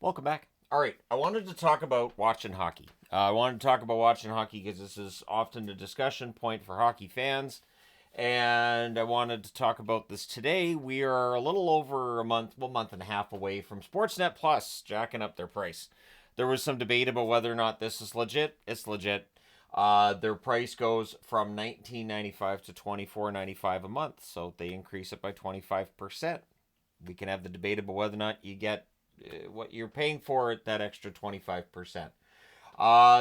Welcome back. All right, I wanted to talk about watching hockey. I wanted to talk about watching hockey because this is often a discussion point for hockey fans. And I wanted to talk about this today. We are a little over a month, well, month and a half away from Sportsnet Plus jacking up their price. There was some debate about whether or not this is legit. It's legit. Their price goes from $19.95 to $24.95 a month, so they increase it by 25%. We can have the debate about whether or not you get what you're paying for it, that extra 25%.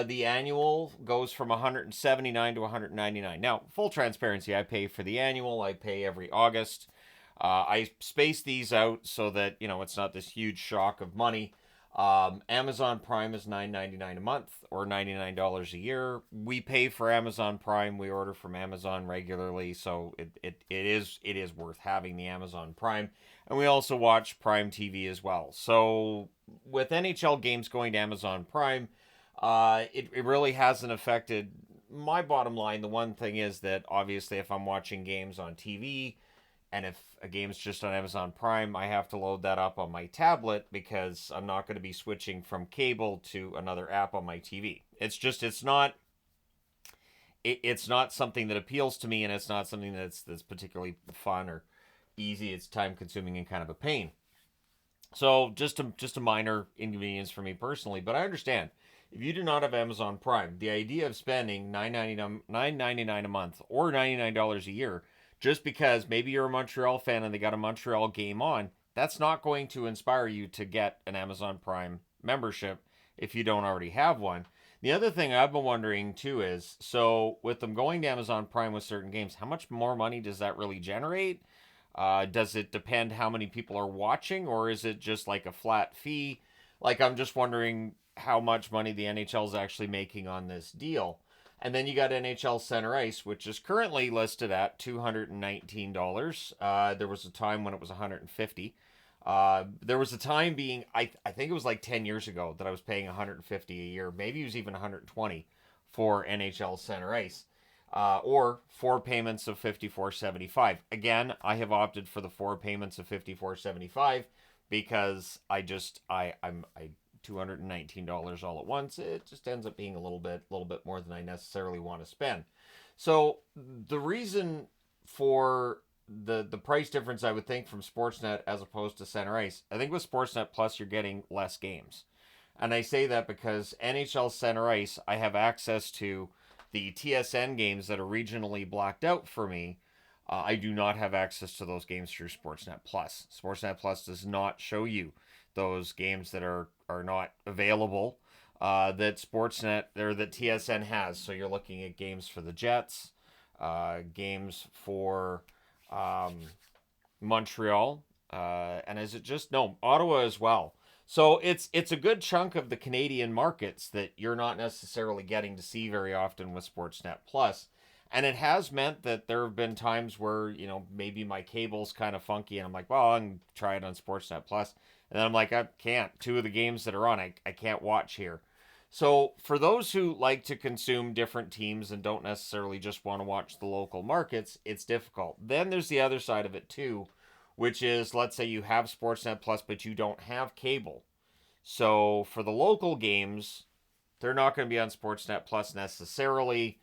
The annual goes from 179 to 199. Now, full transparency, I pay for the annual. I pay every August. I space these out so that it's not this huge shock of money. Amazon Prime is $9.99 a month or $99 a year. We pay for Amazon Prime. We order from Amazon regularly, so it is worth having the Amazon Prime. And we also watch Prime TV as well. So with NHL games going to Amazon Prime, it really hasn't affected my bottom line. The one thing is that obviously if I'm watching games on TV, and if a game's just on Amazon Prime, I have to load that up on my tablet because I'm not going to be switching from cable to another app on my TV. It's not something that appeals to me, and it's not something that's particularly fun or easy. It's time consuming and kind of a pain. So just a minor inconvenience for me personally, but I understand. If you do not have Amazon Prime, the idea of spending $9.99 a month or $99 a year just because maybe you're a Montreal fan and they got a Montreal game on, that's not going to inspire you to get an Amazon Prime membership if you don't already have one. The other thing I've been wondering too is, so with them going to Amazon Prime with certain games, how much more money does that really generate? Does it depend how many people are watching, or is it just like a flat fee? Like, I'm just wondering how much money the NHL is actually making on this deal. And then you got NHL Center Ice, which is currently listed at $219. There was a time when it was $150. There was a time being, I think it was like 10 years ago that I was paying $150 a year. Maybe it was even $120 for NHL Center Ice. Or four payments of $54.75. Again, I have opted for the four payments of $54.75 because I'm $219 all at once. It just ends up being a little bit more than I necessarily want to spend. So the reason for the price difference, I would think, from Sportsnet as opposed to Center Ice, I think with Sportsnet Plus you're getting less games. And I say that because NHL Center Ice, I have access to the TSN games that are regionally blacked out for me. I do not have access to those games through Sportsnet Plus. Sportsnet Plus does not show you those games that are not available, that Sportsnet or that TSN has. So you're looking at games for the Jets, games for Montreal, and is it just no Ottawa as well. So it's a good chunk of the Canadian markets that you're not necessarily getting to see very often with Sportsnet Plus. And it has meant that there have been times where, maybe my cable's kind of funky and I'm like, well, I can try it on Sportsnet Plus. And then I'm like, I can't. Two of the games that are on, I can't watch here. So for those who like to consume different teams and don't necessarily just want to watch the local markets, it's difficult. Then there's the other side of it too, which is, let's say you have Sportsnet Plus, but you don't have cable. So for the local games, they're not going to be on Sportsnet Plus necessarily.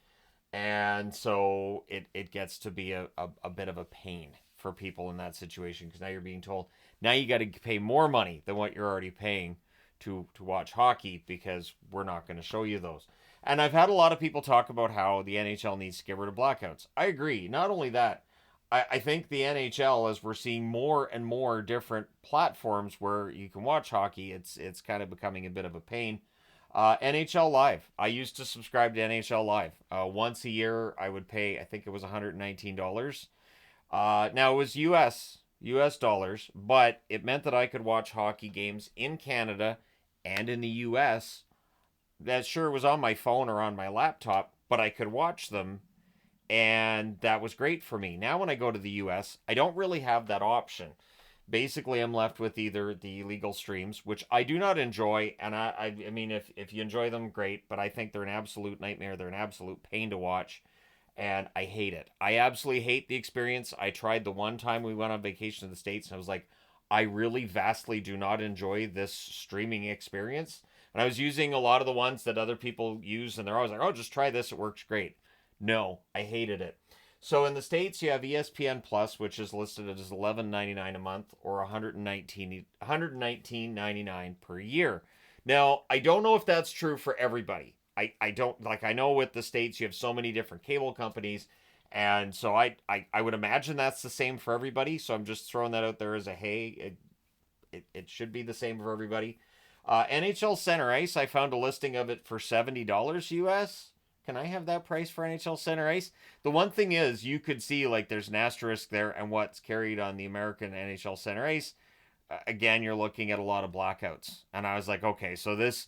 And so it gets to be a bit of a pain for people in that situation because now you're being told, now you got to pay more money than what you're already paying to watch hockey because we're not going to show you those. And I've had a lot of people talk about how the NHL needs to get rid of blackouts. I agree. Not only that, I think the NHL, as we're seeing more and more different platforms where you can watch hockey, it's kind of becoming a bit of a pain. NHL Live. I used to subscribe to NHL Live. Once a year, I would pay, I think it was $119. Now, it was US dollars, but it meant that I could watch hockey games in Canada and in the US. That sure was on my phone or on my laptop, but I could watch them, and that was great for me. Now, when I go to the US, I don't really have that option. Basically, I'm left with either the illegal streams, which I do not enjoy, and I mean, if you enjoy them, great, but I think they're an absolute nightmare. They're an absolute pain to watch, and I hate it. I absolutely hate the experience. I tried the one time we went on vacation to the States, and I was like, I really vastly do not enjoy this streaming experience. And I was using a lot of the ones that other people use, and they're always like, oh, just try this. It works great. No, I hated it. So in the States, you have ESPN Plus, which is listed as $11.99 a month or $119.99 per year. Now, I don't know if that's true for everybody. I don't like, I know with the States, you have so many different cable companies. And so I would imagine that's the same for everybody. So I'm just throwing that out there as a hey, it should be the same for everybody. NHL Center Ice, I found a listing of it for $70 US. Can I have that price for NHL Center Ice? The one thing is, you could see like there's an asterisk there and what's carried on the American NHL Center Ice. Again, you're looking at a lot of blackouts, and I was like, okay, so this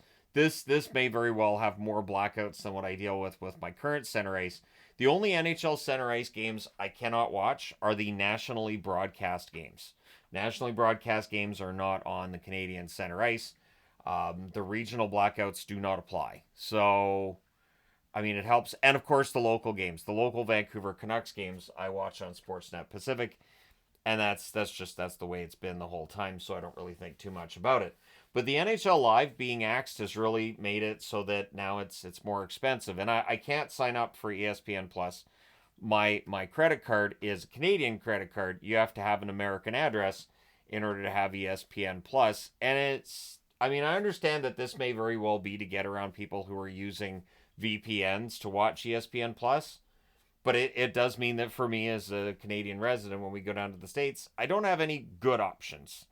may very well have more blackouts than what I deal with my current Center Ice. The only NHL Center Ice games I cannot watch are the nationally broadcast games. Nationally broadcast games are not on the Canadian Center Ice. The regional blackouts do not apply. So, I mean, it helps. And of course, the local games, the local Vancouver Canucks games, I watch on Sportsnet Pacific, and that's the way it's been the whole time. So I don't really think too much about it. But the NHL Live being axed has really made it so that now it's more expensive, and I can't sign up for ESPN Plus. My credit card is a Canadian credit card. You have to have an American address in order to have ESPN Plus, and it's. I mean, I understand that this may very well be to get around people who are using VPNs to watch ESPN Plus, but it does mean that for me as a Canadian resident, when we go down to the States, I don't have any good options.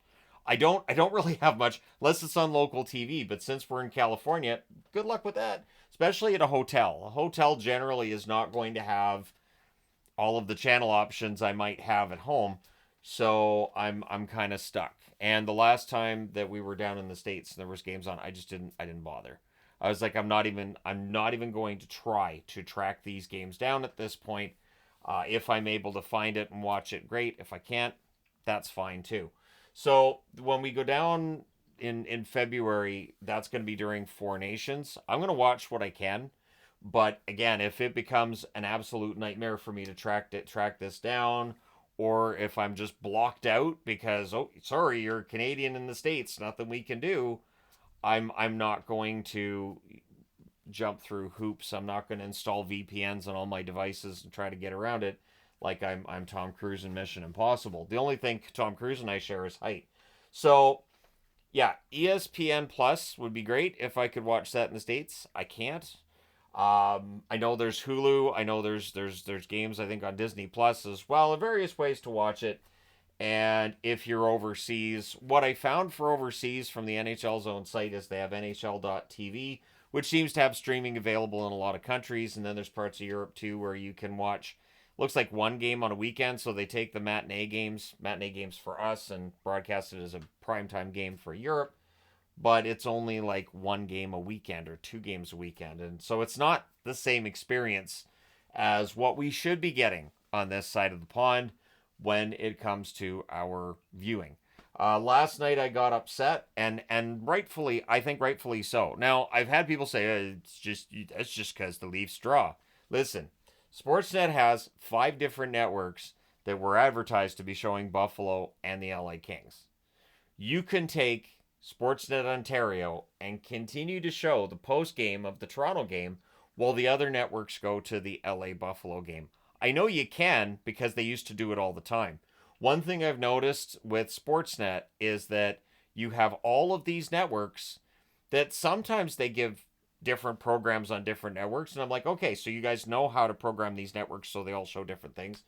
I don't really have much unless it's on local TV, but since we're in California, good luck with that. Especially at a hotel. A hotel generally is not going to have all of the channel options I might have at home. So I'm kind of stuck. And the last time that we were down in the States and there was games on, I didn't bother. I was like, I'm not even going to try to track these games down at this point. If I'm able to find it and watch it, great. If I can't, that's fine too. So when we go down in February, that's going to be during Four Nations. I'm going to watch what I can, but again, if it becomes an absolute nightmare for me to track this down, or if I'm just blocked out because oh sorry you're Canadian in the States, nothing we can do, I'm not going to jump through hoops. I'm not going to install VPNs on all my devices and try to get around it like I'm Tom Cruise in Mission Impossible. The only thing Tom Cruise and I share is height. So yeah, ESPN Plus would be great if I could watch that in the States. I can't. I know there's Hulu. I know there's games I think on Disney Plus as well. Various ways to watch it. And if you're overseas, what I found for overseas from the NHL's own site is they have NHL.tv, which seems to have streaming available in a lot of countries. And then there's parts of Europe too where you can watch, looks like one game on a weekend. So they take the matinee games for us, and broadcast it as a primetime game for Europe. But it's only like one game a weekend or two games a weekend. And so it's not the same experience as what we should be getting on this side of the pond when it comes to our viewing. Last night I got upset, and rightfully, I think rightfully so. Now I've had people say that's just because the Leafs draw. Listen, Sportsnet has 5 different networks that were advertised to be showing Buffalo and the LA Kings. You can take Sportsnet Ontario and continue to show the post game of the Toronto game while the other networks go to the LA Buffalo game. I know you can because they used to do it all the time. One thing I've noticed with Sportsnet is that you have all of these networks that sometimes they give different programs on different networks. And I'm like, okay, so you guys know how to program these networks so they all show different things.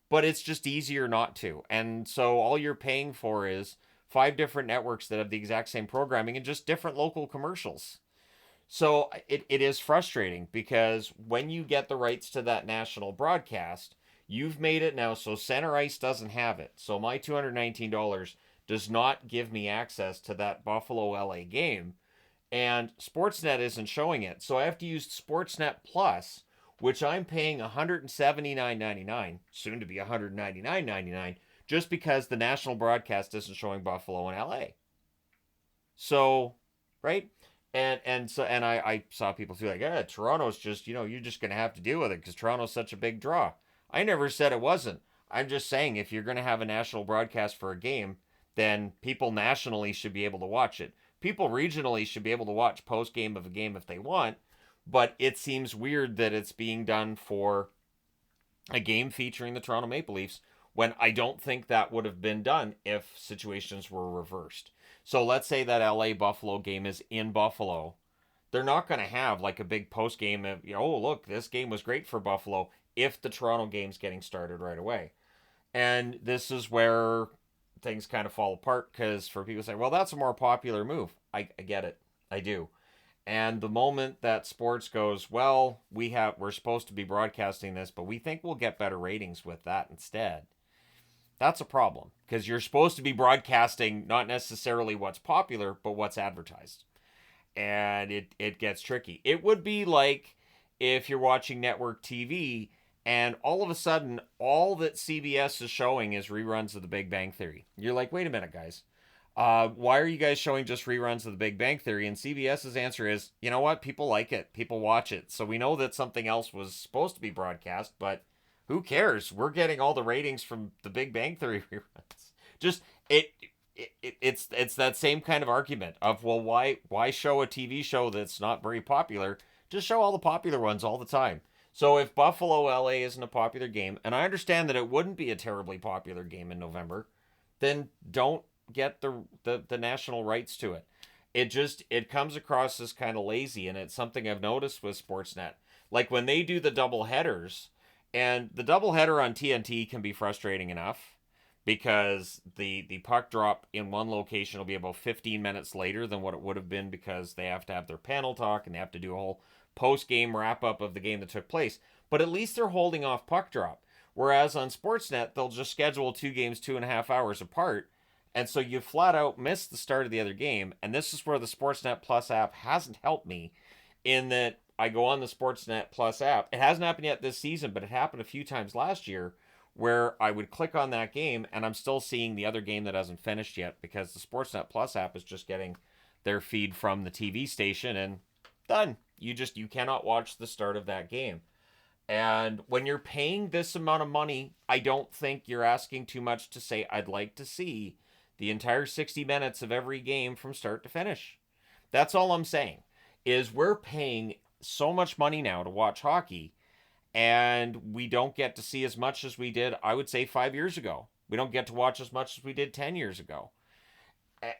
But it's just easier not to. And so all you're paying for is 5 different networks that have the exact same programming and just different local commercials. So it is frustrating because when you get the rights to that national broadcast, you've made it now so Center Ice doesn't have it. So my $219 does not give me access to that Buffalo LA game, and Sportsnet isn't showing it. So I have to use Sportsnet Plus, which I'm paying $179.99, soon to be $199.99, just because the national broadcast isn't showing Buffalo and LA. So, right? And I saw people feel like, Toronto's just, you're just going to have to deal with it because Toronto's such a big draw. I never said it wasn't. I'm just saying if you're going to have a national broadcast for a game, then people nationally should be able to watch it. People regionally should be able to watch post game of a game if they want, but it seems weird that it's being done for a game featuring the Toronto Maple Leafs when I don't think that would have been done if situations were reversed. So let's say that LA Buffalo game is in Buffalo. They're not going to have like a big post game of, oh, look, this game was great for Buffalo if the Toronto game's getting started right away. And this is where things kind of fall apart because for people say, well, that's a more popular move. I get it. I do. And the moment that sports goes, well, we're supposed to be broadcasting this, but we think we'll get better ratings with that instead. That's a problem because you're supposed to be broadcasting not necessarily what's popular, but what's advertised. And it gets tricky. It would be like if you're watching network TV and all of a sudden all that CBS is showing is reruns of The Big Bang Theory. You're like, wait a minute, guys. Why are you guys showing just reruns of The Big Bang Theory? And CBS's answer is, you know what? People like it. People watch it. So we know that something else was supposed to be broadcast, but who cares? We're getting all the ratings from The Big Bang Theory reruns. Just it's that same kind of argument of, well, why show a TV show that's not very popular? Just show all the popular ones all the time. So if Buffalo LA isn't a popular game, and I understand that it wouldn't be a terribly popular game in November, then don't get the national rights to it. It comes across as kind of lazy, and it's something I've noticed with Sportsnet. Like when they do the double headers, and the double header on TNT can be frustrating enough because the puck drop in one location will be about 15 minutes later than what it would have been because they have to have their panel talk and they have to do a whole post-game wrap-up of the game that took place. But at least they're holding off puck drop. Whereas on Sportsnet, they'll just schedule two games 2.5 hours apart. And so you flat out miss the start of the other game. And this is where the Sportsnet Plus app hasn't helped me in that I go on the Sportsnet Plus app. It hasn't happened yet this season, but it happened a few times last year where I would click on that game and I'm still seeing the other game that hasn't finished yet because the Sportsnet Plus app is just getting their feed from the TV station and done. You cannot watch the start of that game. And when you're paying this amount of money, I don't think you're asking too much to say I'd like to see the entire 60 minutes of every game from start to finish. That's all I'm saying. Is we're paying so much money now to watch hockey and we don't get to see as much as we did, I would say 5 years ago. We don't get to watch as much as we did 10 years ago.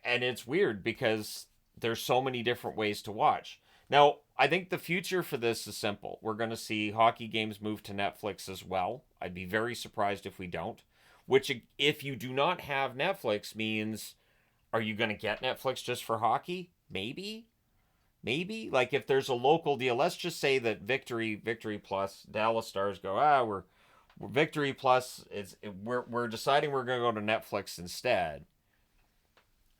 And it's weird because there's so many different ways to watch. Now, I think the future for this is simple. We're going to see hockey games move to Netflix as well. I'd be very surprised if we don't. Which, if you do not have Netflix, means, are you going to get Netflix just for hockey? Maybe. Like if there's a local deal, let's just say that Victory Plus, Dallas Stars go, we're Victory Plus, we're deciding we're going to go to Netflix instead.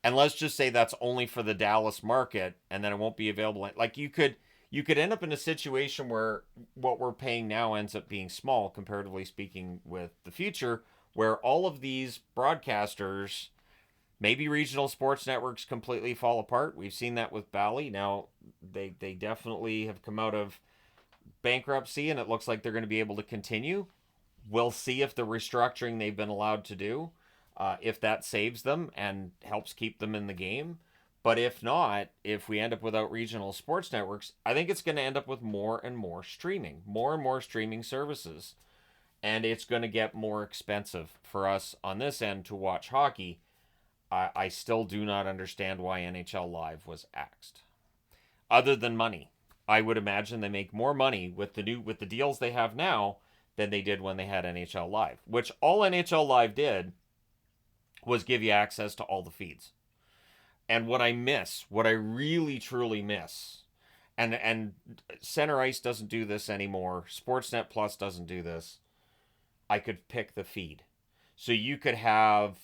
And let's just say that's only for the Dallas market, and then it won't be available. Like you could end up in a situation where what we're paying now ends up being small, comparatively speaking, with the future, where all of these broadcasters, maybe regional sports networks completely fall apart. We've seen that with Bally. Now, they definitely have come out of bankruptcy, and it looks like they're going to be able to continue. We'll see if the restructuring they've been allowed to do, if that saves them and helps keep them in the game. But if not, if we end up without regional sports networks, I think it's going to end up with more and more streaming services. And it's going to get more expensive for us on this end to watch hockey. I still do not understand why NHL Live was axed. Other than money. I would imagine they make more money with the deals they have now than they did when they had NHL Live. Which all NHL Live did was give you access to all the feeds. And what I really truly miss, and Center Ice doesn't do this anymore, Sportsnet Plus doesn't do this, I could pick the feed. So you could have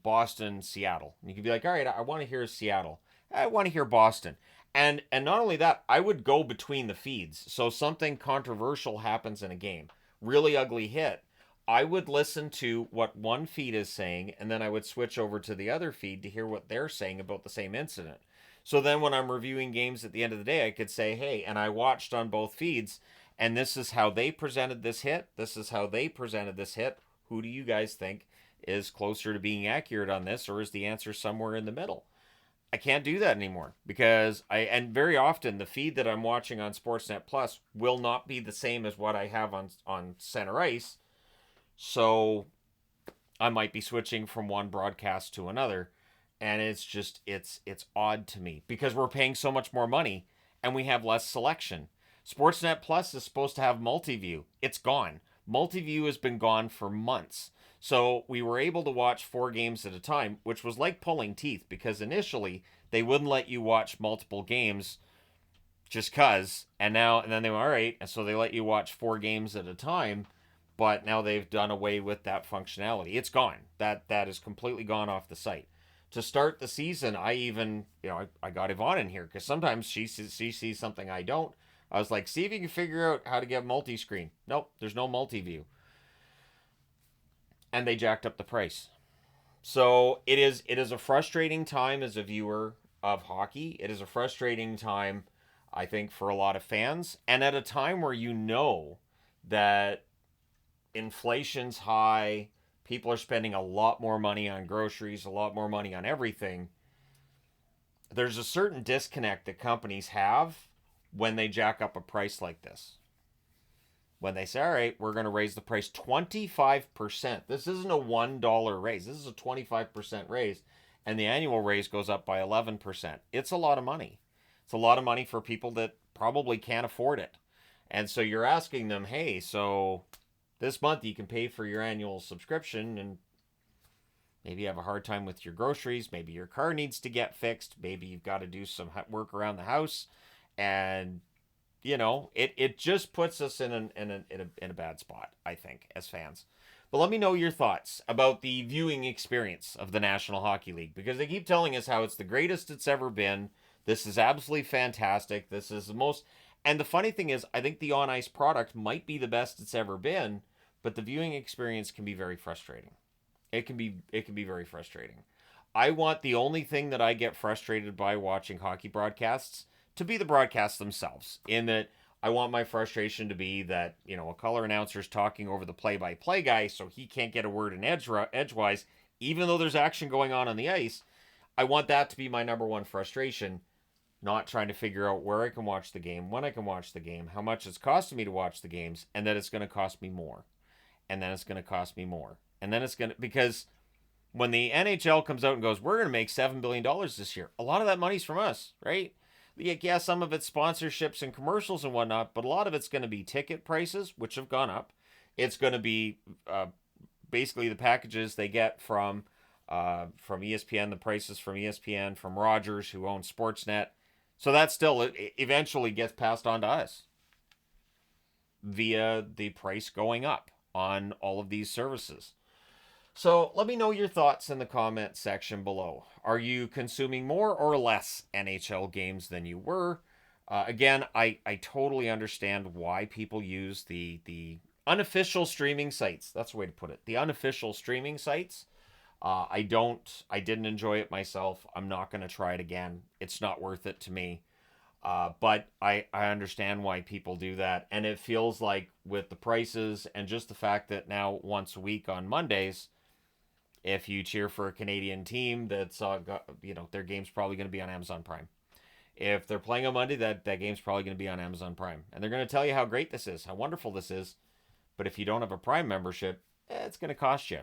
Boston, Seattle. And you could be like, all right, I want to hear Seattle. I want to hear Boston. And not only that, I would go between the feeds. So something controversial happens in a game. Really ugly hit. I would listen to what one feed is saying, and then I would switch over to the other feed to hear what they're saying about the same incident. So then when I'm reviewing games at the end of the day, I could say, hey, and I watched on both feeds, and this is how they presented this hit. This is how they presented this hit. Who do you guys think is closer to being accurate on this, or is the answer somewhere in the middle? I can't do that anymore because and very often the feed that I'm watching on Sportsnet Plus will not be the same as what I have on Center Ice. So I might be switching from one broadcast to another, and it's odd to me because we're paying so much more money and we have less selection. Sportsnet Plus is supposed to have multi-view. It's gone. Multi-view has been gone for months. So we were able to watch 4 games at a time, which was like pulling teeth because initially they wouldn't let you watch multiple games just cuz, and then they were all right, and so they let you watch 4 games at a time, but now they've done away with that functionality. It's gone. That is completely gone off the site. To start the season, I even, I got Yvonne in here because sometimes she sees something I don't. I was like, see if you can figure out how to get multi-screen. Nope, there's no multi-view. And they jacked up the price. So it is a frustrating time as a viewer of hockey. It is a frustrating time, I think, for a lot of fans. And at a time where that inflation's high, people are spending a lot more money on groceries, a lot more money on everything. There's a certain disconnect that companies have when they jack up a price like this. When they say, all right, we're going to raise the price 25%. This isn't a $1 raise. This is a 25% raise. And the annual raise goes up by 11%. It's a lot of money. It's a lot of money for people that probably can't afford it. And so you're asking them, hey, so this month you can pay for your annual subscription and maybe you have a hard time with your groceries. Maybe your car needs to get fixed. Maybe you've got to do some work around the house. And it just puts us in a bad spot, I think, as fans. But let me know your thoughts about the viewing experience of the National Hockey League, because they keep telling us how it's the greatest it's ever been. This is absolutely fantastic. This is the most. And the funny thing is, I think the on-ice product might be the best it's ever been, but the viewing experience can be very frustrating. It can be very frustrating. I want the only thing that I get frustrated by watching hockey broadcasts to be the broadcasts themselves, in that I want my frustration to be that, a color announcer's talking over the play-by-play guy so he can't get a word in edgewise, even though there's action going on the ice. I want that to be my number one frustration, not trying to figure out where I can watch the game, when I can watch the game, how much it's costing me to watch the games, and that it's going to cost me more. And then it's going to cost me more. And then it's going to, because when the NHL comes out and goes, we're going to make $7 billion this year, a lot of that money's from us, right? Yeah, some of it's sponsorships and commercials and whatnot, but a lot of it's going to be ticket prices, which have gone up. It's going to be basically the packages they get from ESPN, the prices from ESPN, from Rogers, who owns Sportsnet. So that still eventually gets passed on to us via the price going up on all of these services. So let me know your thoughts in the comment section below. Are you consuming more or less NHL games than you were? Again, I totally understand why people use the unofficial streaming sites. That's the way to put it. The unofficial streaming sites. I didn't enjoy it myself. I'm not going to try it again. It's not worth it to me. But I understand why people do that. And it feels like with the prices and just the fact that now once a week on Mondays, if you cheer for a Canadian team, that's their game's probably going to be on Amazon Prime. If they're playing on Monday, that game's probably going to be on Amazon Prime. And they're going to tell you how great this is, how wonderful this is. But if you don't have a Prime membership, it's going to cost you.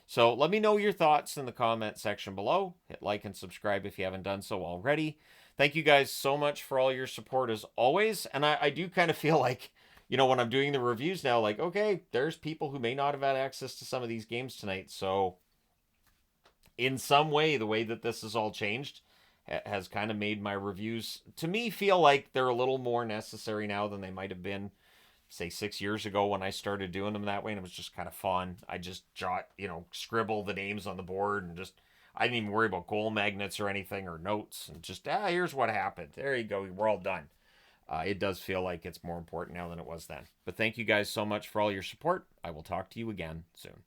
So let me know your thoughts in the comment section below. Hit like and subscribe if you haven't done so already. Thank you guys so much for all your support as always. And I do kind of feel like, when I'm doing the reviews now, like, okay, there's people who may not have had access to some of these games tonight. So in some way, the way that this has all changed has kind of made my reviews, to me, feel like they're a little more necessary now than they might have been, say, 6 years ago when I started doing them that way, and it was just kind of fun. I just scribble the names on the board, and I didn't even worry about goal magnets or anything or notes, and just, here's what happened. There you go. We're all done. It does feel like it's more important now than it was then. But thank you guys so much for all your support. I will talk to you again soon.